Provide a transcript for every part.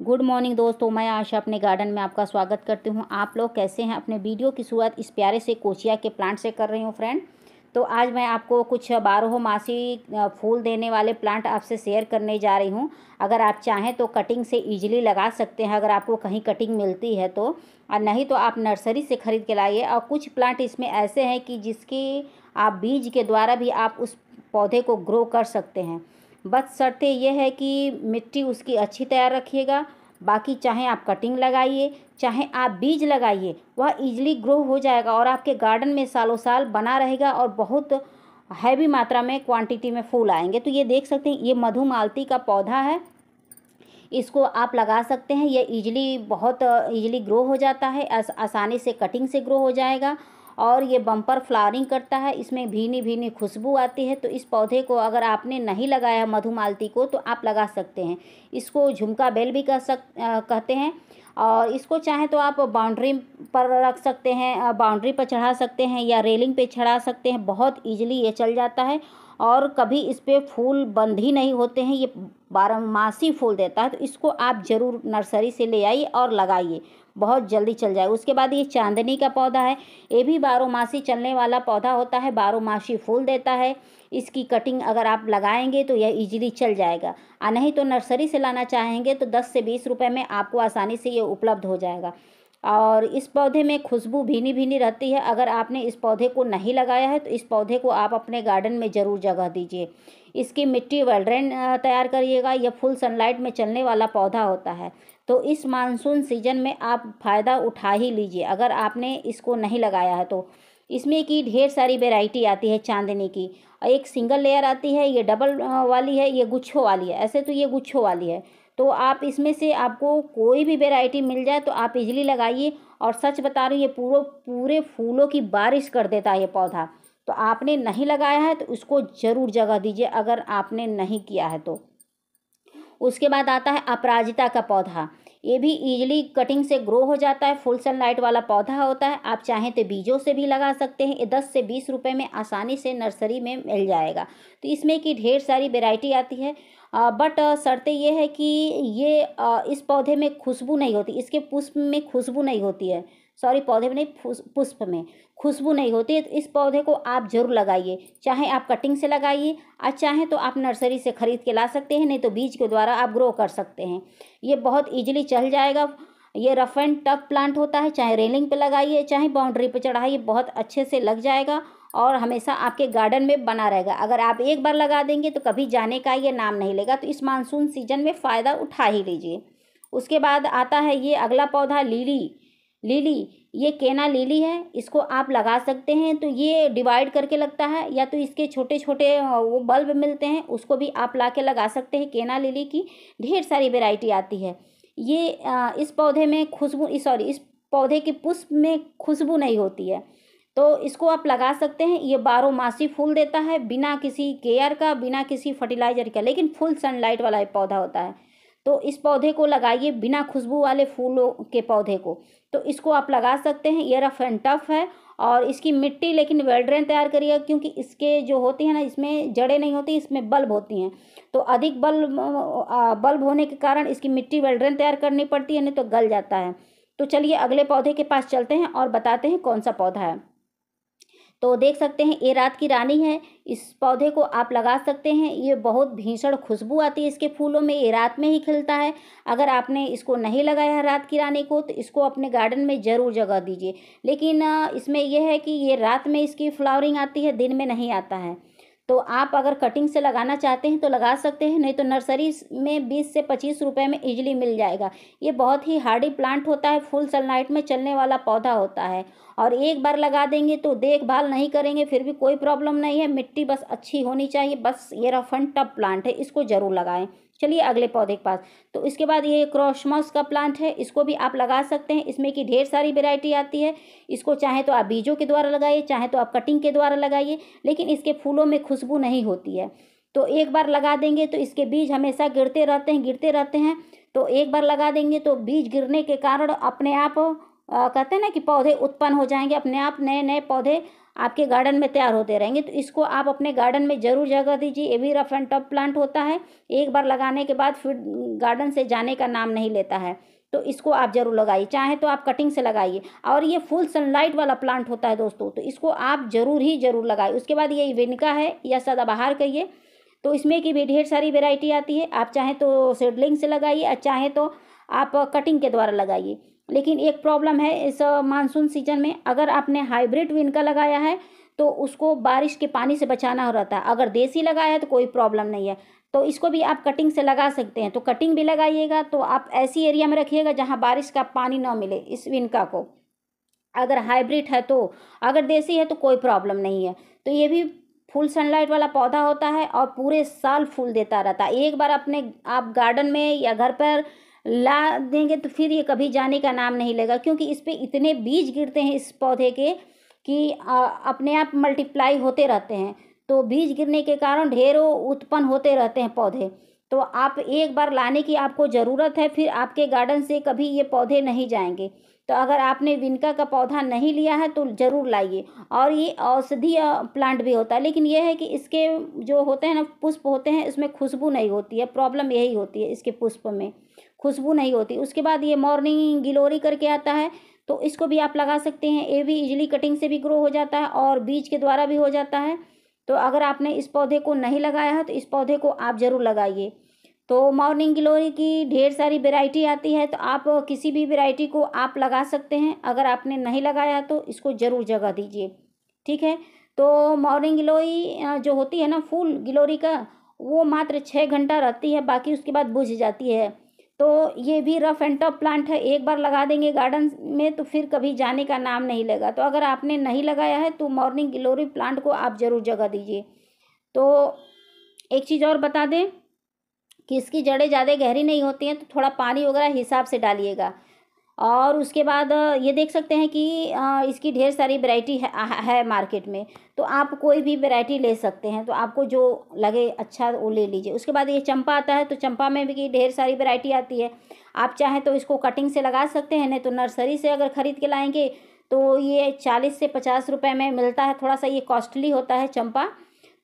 Good morning दोस्तों, मैं आशा अपने गार्डन में आपका स्वागत करती हूँ। आप लोग कैसे हैं? अपने वीडियो की शुरुआत इस प्यारे से कोचिया के प्लांट से कर रही हूँ फ्रेंड। तो आज मैं आपको कुछ बारहमासी फूल देने वाले प्लांट आपसे शेयर करने जा रही हूँ। अगर आप चाहें तो कटिंग से इजीली लगा सकते हैं, अगर आपको कहीं कटिंग मिलती है तो, और नहीं तो आप नर्सरी से ख़रीद के लाइए। और कुछ प्लांट इसमें ऐसे हैं कि जिसकी आप बीज के द्वारा भी आप उस पौधे को ग्रो कर सकते हैं। बस शर्तें ये है कि मिट्टी उसकी अच्छी तैयार रखिएगा। बाकी चाहे आप कटिंग लगाइए चाहे आप बीज लगाइए, वह इजीली ग्रो हो जाएगा और आपके गार्डन में सालों साल बना रहेगा और बहुत हैवी मात्रा में क्वांटिटी में फूल आएंगे। तो ये देख सकते हैं, ये मधुमालती का पौधा है, इसको आप लगा सकते हैं। ये इजीली बहुत इजीली ग्रो हो जाता है, आसानी से कटिंग से ग्रो हो जाएगा और ये बम्पर फ्लावरिंग करता है। इसमें भीनी भीनी खुशबू आती है। तो इस पौधे को अगर आपने नहीं लगाया है मधुमालती को, तो आप लगा सकते हैं। इसको झुमका बेल भी कहते हैं। और इसको चाहे तो आप बाउंड्री पर रख सकते हैं, बाउंड्री पर चढ़ा सकते हैं या रेलिंग पे चढ़ा सकते हैं। बहुत इजीली ये चल जाता है और कभी इस पे फूल बंद ही नहीं होते हैं। ये बारहमासी फूल देता है। तो इसको आप ज़रूर नर्सरी से ले आइए और लगाइए, बहुत जल्दी चल जाए। उसके बाद ये चांदनी का पौधा है, ये भी बारहमासी चलने वाला पौधा होता है, बारहमासी फूल देता है। इसकी कटिंग अगर आप लगाएंगे तो यह इजीली चल जाएगा, और नहीं तो नर्सरी से लाना चाहेंगे तो 10 से 20 रुपए में आपको आसानी से ये उपलब्ध हो जाएगा। और इस पौधे में खुशबू भीनी भीनी रहती है। अगर आपने इस पौधे को नहीं लगाया है तो इस पौधे को आप अपने गार्डन में ज़रूर जगह दीजिए। इसकी मिट्टी वेल ड्रेन तैयार करिएगा। यह फुल सनलाइट में चलने वाला पौधा होता है। तो इस मानसून सीजन में आप फ़ायदा उठा ही लीजिए अगर आपने इसको नहीं लगाया है तो। इसमें की ढेर सारी वैरायटी आती है चांदनी की। एक सिंगल लेयर आती है, ये डबल वाली है, ये गुच्छों वाली है। ऐसे तो ये गुच्छों वाली है। तो आप इसमें से आपको कोई भी वैरायटी मिल जाए तो आप इजीली लगाइए। और सच बता रही हूँ, ये पूरे फूलों की बारिश कर देता है ये पौधा। तो आपने नहीं लगाया है तो उसको ज़रूर जगह दीजिए अगर आपने नहीं किया है तो। उसके बाद आता है अपराजिता का पौधा। ये भी इजीली कटिंग से ग्रो हो जाता है, फुल सनलाइट वाला पौधा होता है। आप चाहें तो बीजों से भी लगा सकते हैं। ये 10 से 20 रुपए में आसानी से नर्सरी में मिल जाएगा। तो इसमें की ढेर सारी वैरायटी आती है। बट शर्तें ये है कि ये इस पौधे में खुशबू नहीं होती, इसके पुष्प में खुशबू नहीं होती है। सॉरी, पौधे में नहीं, पुष्प में खुशबू नहीं होती है। तो इस पौधे को आप ज़रूर लगाइए, चाहे आप कटिंग से लगाइए और चाहे तो आप नर्सरी से ख़रीद के ला सकते हैं, नहीं तो बीज के द्वारा आप ग्रो कर सकते हैं। ये बहुत ईजिली चल जाएगा। ये रफ एंड टफ प्लांट होता है, चाहे रेलिंग पे लगाइए चाहे बाउंड्री पे चढ़ाइए, बहुत अच्छे से लग जाएगा और हमेशा आपके गार्डन में बना रहेगा। अगर आप एक बार लगा देंगे तो कभी जाने का ये नाम नहीं लेगा। तो इस मानसून सीजन में फ़ायदा उठा ही लीजिए। उसके बाद आता है ये अगला पौधा, लिली। ये केना लिली है, इसको आप लगा सकते हैं। तो ये डिवाइड करके लगता है, या तो इसके छोटे छोटे वो बल्ब मिलते हैं, उसको भी आप ला के लगा सकते हैं। केना लिली की ढेर सारी वैरायटी आती है। ये इस पौधे में इस पौधे के पुष्प में खुशबू नहीं होती है। तो इसको आप लगा सकते हैं। ये बारहमासी फूल देता है, बिना किसी केयर का, बिना किसी फर्टिलाइजर का, लेकिन फुल सनलाइट वाला पौधा होता है। तो इस पौधे को लगाइए, बिना खुशबू वाले फूलों के पौधे को। तो इसको आप लगा सकते हैं। ये रफ एंड टफ है और इसकी मिट्टी लेकिन वेल ड्रेन तैयार करिएगा, क्योंकि इसके जो होती है ना, इसमें जड़ें नहीं होती, इसमें बल्ब होती हैं। तो अधिक बल्ब होने के कारण इसकी मिट्टी वेल ड्रेन तैयार करनी पड़ती है, नहीं तो गल जाता है। तो चलिए अगले पौधे के पास चलते हैं और बताते हैं कौन सा पौधा है। तो देख सकते हैं, ये रात की रानी है। इस पौधे को आप लगा सकते हैं। ये बहुत भीषण खुशबू आती है इसके फूलों में, ये रात में ही खिलता है। अगर आपने इसको नहीं लगाया है रात की रानी को, तो इसको अपने गार्डन में ज़रूर जगह दीजिए। लेकिन इसमें यह है कि ये रात में इसकी फ्लावरिंग आती है, दिन में नहीं आता है। तो आप अगर कटिंग से लगाना चाहते हैं तो लगा सकते हैं, नहीं तो नर्सरी में 20 से 25 रुपए में इजीली मिल जाएगा। ये बहुत ही हार्डी प्लांट होता है, फुल सनलाइट में चलने वाला पौधा होता है। और एक बार लगा देंगे तो देखभाल नहीं करेंगे फिर भी कोई प्रॉब्लम नहीं है। मिट्टी बस अच्छी होनी चाहिए। बस ये रफ एंड टफ प्लांट है, इसको ज़रूर लगाएं। चलिए अगले पौधे के पास। तो इसके बाद ये क्रॉसमॉस का प्लांट है, इसको भी आप लगा सकते हैं। इसमें की ढेर सारी वैरायटी आती है। इसको चाहे तो आप बीजों के द्वारा लगाइए, चाहे तो आप कटिंग के द्वारा लगाइए, लेकिन इसके फूलों में खुशबू नहीं होती है। तो एक बार लगा देंगे तो इसके बीज हमेशा गिरते रहते हैं। तो एक बार लगा देंगे तो बीज गिरने के कारण अपने आप कहते हैं ना कि पौधे उत्पन्न हो जाएंगे, अपने आप नए नए पौधे आपके गार्डन में तैयार होते रहेंगे। तो इसको आप अपने गार्डन में ज़रूर जगह दीजिए। ये भी रफ एंड टफ प्लांट होता है, एक बार लगाने के बाद फिर गार्डन से जाने का नाम नहीं लेता है। तो इसको आप ज़रूर लगाइए, चाहे तो आप कटिंग से लगाइए। और ये फुल सनलाइट वाला प्लांट होता है दोस्तों, तो इसको आप ज़रूर लगाइए। उसके बाद ये विनका है या सदाबहार कहिए, तो इसमें की भी ढेर सारी वेराइटी आती है। आप चाहें तो सीडलिंग से लगाइए और चाहें तो आप कटिंग के द्वारा लगाइए। लेकिन एक प्रॉब्लम है इस मानसून सीजन में, अगर आपने हाइब्रिड विनका लगाया है तो उसको बारिश के पानी से बचाना हो रहता है। अगर देसी लगाया है तो कोई प्रॉब्लम नहीं है, तो इसको भी आप कटिंग से लगा सकते हैं। तो कटिंग भी लगाइएगा तो आप ऐसी एरिया में रखिएगा जहाँ बारिश का पानी ना मिले इस विनका को, अगर हाइब्रिड है तो। अगर देसी है तो कोई प्रॉब्लम नहीं है। तो ये भी फुल सनलाइट वाला पौधा होता है और पूरे साल फूल देता रहता है। एक बार अपने आप गार्डन में या घर पर ला देंगे तो फिर ये कभी जाने का नाम नहीं लेगा, क्योंकि इस पे इतने बीज गिरते हैं इस पौधे के कि अपने आप मल्टीप्लाई होते रहते हैं। तो बीज गिरने के कारण ढेरों उत्पन्न होते रहते हैं पौधे। तो आप एक बार लाने की आपको ज़रूरत है, फिर आपके गार्डन से कभी ये पौधे नहीं जाएंगे। तो अगर आपने विनका का पौधा नहीं लिया है तो ज़रूर लाइए। और ये औषधीय प्लांट भी होता है, लेकिन ये है कि इसके जो होते हैं ना पुष्प होते हैं, इसमें खुशबू नहीं होती है। प्रॉब्लम यही होती है, इसके पुष्प में खुशबू नहीं होती। उसके बाद ये मॉर्निंग ग्लोरी करके आता है, तो इसको भी आप लगा सकते हैं। ये भी इजीली कटिंग से भी ग्रो हो जाता है और बीज के द्वारा भी हो जाता है। तो अगर आपने इस पौधे को नहीं लगाया है तो इस पौधे को आप ज़रूर लगाइए। तो मॉर्निंग ग्लोरी की ढेर सारी वैरायटी आती है, तो आप किसी भी वैरायटी को आप लगा सकते हैं। अगर आपने नहीं लगाया है तो इसको ज़रूर जगह दीजिए, ठीक है। तो मॉर्निंग ग्लोरी जो होती है ना फूल ग्लोरी का, वो मात्र 6 घंटा रहती है, बाकी उसके बाद बुझ जाती है। तो ये भी रफ एंड टफ प्लांट है, एक बार लगा देंगे गार्डन में तो फिर कभी जाने का नाम नहीं लेगा। तो अगर आपने नहीं लगाया है तो मॉर्निंग ग्लोरी प्लांट को आप ज़रूर जगह दीजिए। तो एक चीज़ और बता दें कि इसकी जड़ें ज़्यादा गहरी नहीं होती हैं, तो थोड़ा पानी वगैरह हिसाब से डालिएगा। और उसके बाद ये देख सकते हैं कि इसकी ढेर सारी वैरायटी है मार्केट में, तो आप कोई भी वैरायटी ले सकते हैं। तो आपको जो लगे अच्छा वो ले लीजिए। उसके बाद ये चंपा आता है, तो चंपा में भी ढेर सारी वैरायटी आती है। आप चाहें तो इसको कटिंग से लगा सकते हैं, नहीं तो नर्सरी से अगर ख़रीद के लाएंगे तो ये 40 से 50 रुपये में मिलता है। थोड़ा सा ये कॉस्टली होता है चंपा,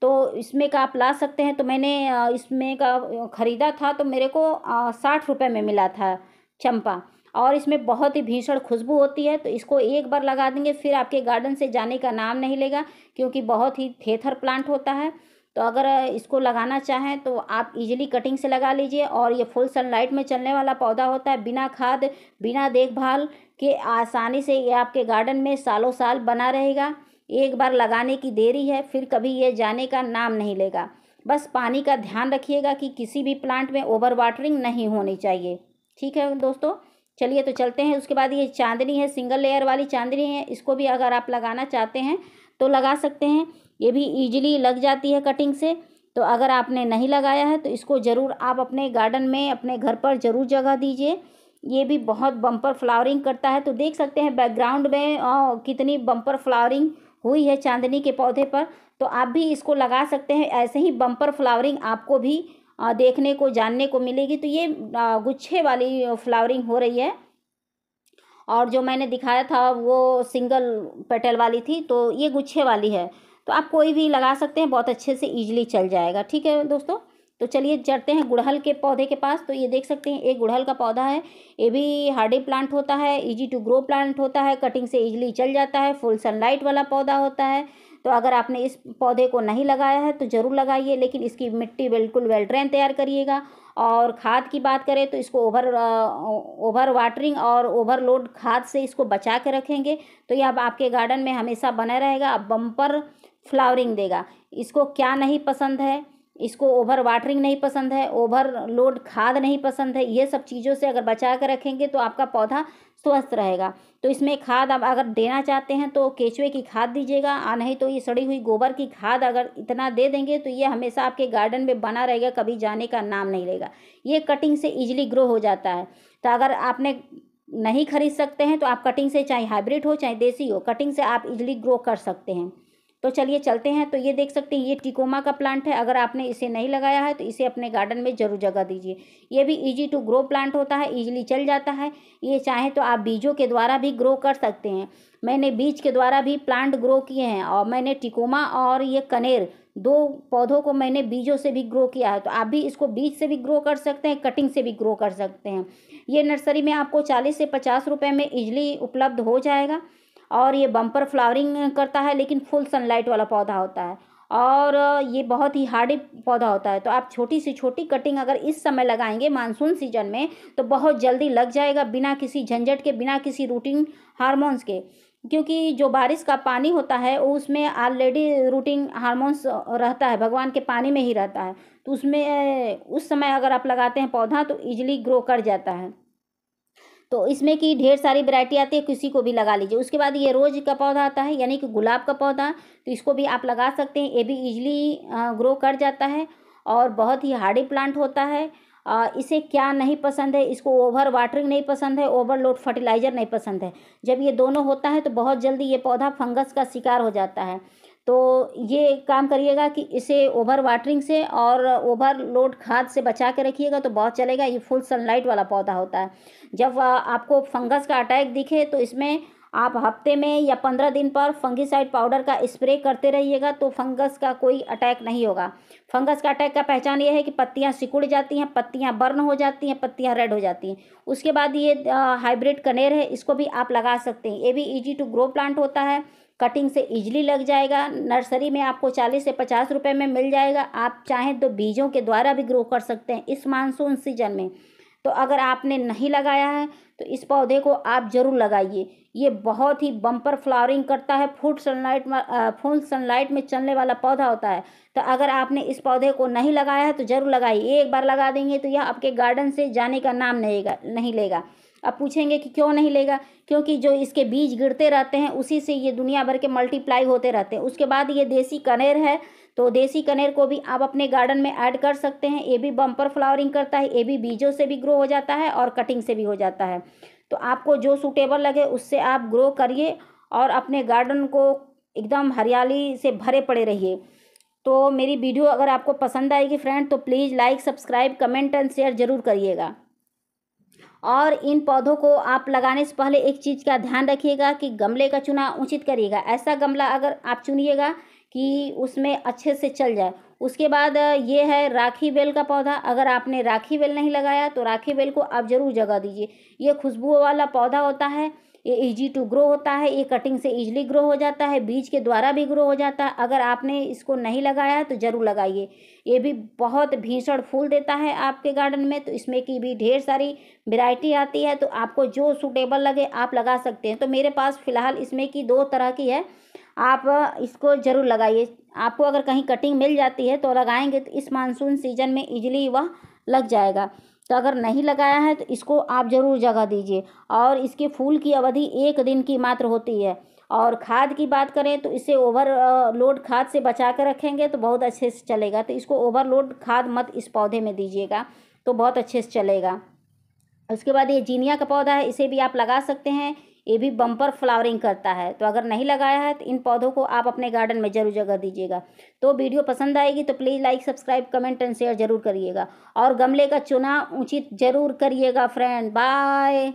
तो इसमें का आप ला सकते हैं। तो मैंने इसमें का ख़रीदा था तो मेरे को 60 रुपये में मिला था चंपा, और इसमें बहुत ही भीषण खुशबू होती है। तो इसको एक बार लगा देंगे फिर आपके गार्डन से जाने का नाम नहीं लेगा, क्योंकि बहुत ही थेथर प्लांट होता है। तो अगर इसको लगाना चाहें तो आप इजीली कटिंग से लगा लीजिए। और ये फुल सनलाइट में चलने वाला पौधा होता है, बिना खाद बिना देखभाल के आसानी से ये आपके गार्डन में सालों साल बना रहेगा। एक बार लगाने की देरी है, फिर कभी ये जाने का नाम नहीं लेगा। बस पानी का ध्यान रखिएगा कि किसी भी प्लांट में ओवर वाटरिंग नहीं होनी चाहिए, ठीक है दोस्तों। चलिए तो चलते हैं। उसके बाद ये चांदनी है, सिंगल लेयर वाली चांदनी है, इसको भी अगर आप लगाना चाहते हैं तो लगा सकते हैं। ये भी इजीली लग जाती है कटिंग से। तो अगर आपने नहीं लगाया है तो इसको ज़रूर आप अपने गार्डन में अपने घर पर ज़रूर जगह दीजिए। ये भी बहुत बम्पर फ्लावरिंग करता है। तो देख सकते हैं बैकग्राउंड में कितनी बम्पर फ्लावरिंग हुई है चांदनी के पौधे पर। तो आप भी इसको लगा सकते हैं, ऐसे ही बम्पर फ्लावरिंग आपको भी देखने को जानने को मिलेगी। तो ये गुच्छे वाली फ्लावरिंग हो रही है, और जो मैंने दिखाया था वो सिंगल पेटल वाली थी, तो ये गुच्छे वाली है। तो आप कोई भी लगा सकते हैं, बहुत अच्छे से ईजिली चल जाएगा, ठीक है दोस्तों। तो चलिए चलते हैं गुड़हल के पौधे के पास। तो ये देख सकते हैं एक गुड़हल का पौधा है, ये भी हार्डी प्लांट होता है, इजी टू ग्रो प्लांट होता है, कटिंग से इजीली चल जाता है, फुल सनलाइट वाला पौधा होता है। तो अगर आपने इस पौधे को नहीं लगाया है तो ज़रूर लगाइए, लेकिन इसकी मिट्टी बिल्कुल वेल ड्रेन तैयार करिएगा। और खाद की बात करें तो इसको ओवर वाटरिंग और ओवरलोड खाद से इसको बचा के रखेंगे तो ये अब आपके गार्डन में हमेशा बना रहेगा, अब बम्पर फ्लावरिंग देगा। इसको क्या नहीं पसंद है, इसको ओवर वाटरिंग नहीं पसंद है, ओवरलोड खाद नहीं पसंद है। ये सब चीज़ों से अगर बचा कर रखेंगे तो आपका पौधा स्वस्थ रहेगा। तो इसमें खाद आप अगर देना चाहते हैं तो केचुए की खाद दीजिएगा, नहीं तो ये सड़ी हुई गोबर की खाद अगर इतना दे देंगे तो ये हमेशा आपके गार्डन में बना रहेगा, कभी जाने का नाम नहीं लेगा। ये कटिंग से ईजिली ग्रो हो जाता है। तो अगर आपने नहीं खरीद सकते हैं तो आप कटिंग से, चाहे हाइब्रिड हो चाहे देसी हो, कटिंग से आप इजीली ग्रो कर सकते हैं। तो चलिए चलते हैं। तो ये देख सकते हैं, ये टिकोमा का प्लांट है। अगर आपने इसे नहीं लगाया है तो इसे अपने गार्डन में ज़रूर जगह दीजिए। ये भी ईजी टू ग्रो प्लांट होता है, ईजिली चल जाता है। ये चाहे तो आप बीजों के द्वारा भी ग्रो कर सकते हैं। मैंने बीज के द्वारा भी प्लांट ग्रो किए हैं, और मैंने टिकोमा और ये कनेर, दो पौधों को मैंने बीजों से भी ग्रो किया है। तो आप भी इसको बीज से भी ग्रो कर सकते हैं, कटिंग से भी ग्रो कर सकते हैं। ये नर्सरी में आपको 40 से 50 रुपए में इजीली उपलब्ध हो जाएगा। और ये बम्पर फ्लावरिंग करता है, लेकिन फुल सनलाइट वाला पौधा होता है, और ये बहुत ही हार्डी पौधा होता है। तो आप छोटी से छोटी कटिंग अगर इस समय लगाएंगे मानसून सीजन में, तो बहुत जल्दी लग जाएगा, बिना किसी झंझट के, बिना किसी रूटिंग हार्मोन्स के। क्योंकि जो बारिश का पानी होता है वो उसमें ऑलरेडी रूटिंग हार्मोन्स रहता है, भगवान के पानी में ही रहता है। तो उसमें उस समय अगर आप लगाते हैं पौधा तो ईजिली ग्रो कर जाता है। तो इसमें की ढेर सारी वैरायटी आती है, किसी को भी लगा लीजिए। उसके बाद ये रोज का पौधा आता है, यानी कि गुलाब का पौधा, तो इसको भी आप लगा सकते हैं। ये भी इजीली ग्रो कर जाता है और बहुत ही हार्डी प्लांट होता है। इसे क्या नहीं पसंद है, इसको ओवर वाटरिंग नहीं पसंद है, ओवरलोड फर्टिलाइजर नहीं पसंद है। जब ये दोनों होता है तो बहुत जल्दी ये पौधा फंगस का शिकार हो जाता है। तो ये काम करिएगा कि इसे ओवर वाटरिंग से और ओवरलोड खाद से बचा के रखिएगा तो बहुत चलेगा। ये फुल सनलाइट वाला पौधा होता है। जब आपको फंगस का अटैक दिखे तो इसमें आप हफ्ते में या 15 दिन पर फंगिसाइड पाउडर का स्प्रे करते रहिएगा, तो फंगस का कोई अटैक नहीं होगा। फंगस का अटैक का पहचान ये है कि पत्तियां सिकुड़ जाती हैं, पत्तियां बर्न हो जाती हैं, पत्तियां रेड हो जाती हैं। उसके बाद ये हाइब्रिड कनेर है, इसको भी आप लगा सकते हैं। ये भी ईजी टू ग्रो प्लांट होता है, कटिंग से इजीली लग जाएगा। नर्सरी में आपको 40 से 50 रुपए में मिल जाएगा। आप चाहें तो बीजों के द्वारा भी ग्रो कर सकते हैं इस मानसून सीजन में। तो अगर आपने नहीं लगाया है तो इस पौधे को आप ज़रूर लगाइए। ये बहुत ही बम्पर फ्लावरिंग करता है, फुल सनलाइट में चलने वाला पौधा होता है। तो अगर आपने इस पौधे को नहीं लगाया है तो ज़रूर लगाइए। एक बार लगा देंगे तो यह आपके गार्डन से जाने का नाम नहीं लेगा। अब पूछेंगे कि क्यों नहीं लेगा, क्योंकि जो इसके बीज गिरते रहते हैं उसी से ये दुनिया भर के मल्टीप्लाई होते रहते हैं। उसके बाद ये देसी कनेर है, तो देसी कनेर को भी आप अपने गार्डन में ऐड कर सकते हैं। ये भी बम्पर फ्लावरिंग करता है, ये भी बीजों से भी ग्रो हो जाता है और कटिंग से भी हो जाता है। तो आपको जो सूटेबल लगे उससे आप ग्रो करिए और अपने गार्डन को एकदम हरियाली से भरे पड़े रहिए। तो मेरी वीडियो अगर आपको पसंद आएगी फ्रेंड, तो please like, subscribe, comment and share ज़रूर करिएगा। और इन पौधों को आप लगाने से पहले एक चीज़ का ध्यान रखिएगा कि गमले का चुनाव उचित करिएगा। ऐसा गमला अगर आप चुनिएगा कि उसमें अच्छे से चल जाए। उसके बाद ये है राखी बेल का पौधा। अगर आपने राखी बेल नहीं लगाया तो राखी बेल को आप ज़रूर जगह दीजिए। ये खुशबू वाला पौधा होता है, ये इजी टू ग्रो होता है, ये कटिंग से इजीली ग्रो हो जाता है, बीज के द्वारा भी ग्रो हो जाता है। अगर आपने इसको नहीं लगाया है तो ज़रूर लगाइए। ये भी बहुत भीषण फूल देता है आपके गार्डन में। तो इसमें की भी ढेर सारी वैरायटी आती है, तो आपको जो सूटेबल लगे आप लगा सकते हैं। तो मेरे पास फ़िलहाल इसमें की 2 तरह की है, आप इसको ज़रूर लगाइए। आपको अगर कहीं कटिंग मिल जाती है तो लगाएंगे तो इस मानसून सीजन में इजीली वह लग जाएगा। तो अगर नहीं लगाया है तो इसको आप ज़रूर जगह दीजिए। और इसके फूल की अवधि 1 दिन की मात्र होती है। और खाद की बात करें तो इसे ओवरलोड खाद से बचा कर रखेंगे तो बहुत अच्छे से चलेगा। तो इसको ओवरलोड खाद मत इस पौधे में दीजिएगा, तो बहुत अच्छे से चलेगा। उसके बाद ये जीनिया का पौधा है, इसे भी आप लगा सकते हैं। ये भी बम्पर फ्लावरिंग करता है। तो अगर नहीं लगाया है तो इन पौधों को आप अपने गार्डन में ज़रूर जगह दीजिएगा। तो वीडियो पसंद आएगी तो please like, subscribe, comment and share ज़रूर करिएगा। और गमले का चुनाव उचित ज़रूर करिएगा फ्रेंड। बाय।